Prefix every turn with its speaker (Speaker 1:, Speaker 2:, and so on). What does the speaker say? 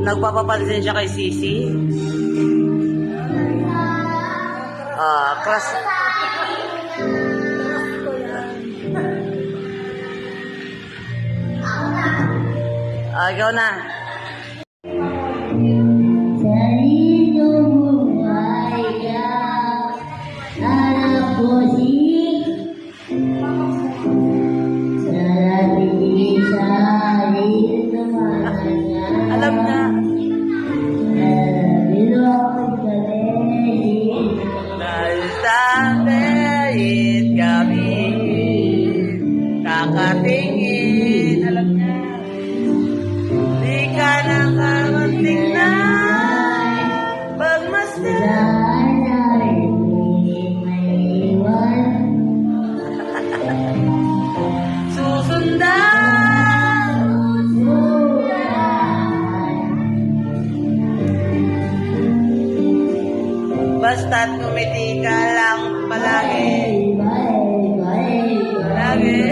Speaker 1: Nagpapapansin siya kay Sisi. Class. Ikaw na. Alam na. Nagsasalit kami, kakatingin, alam na. Di ka nakakatingnan, pagmasdan. Susundan. Basta't ngumiti ka lang palagi. Lagi.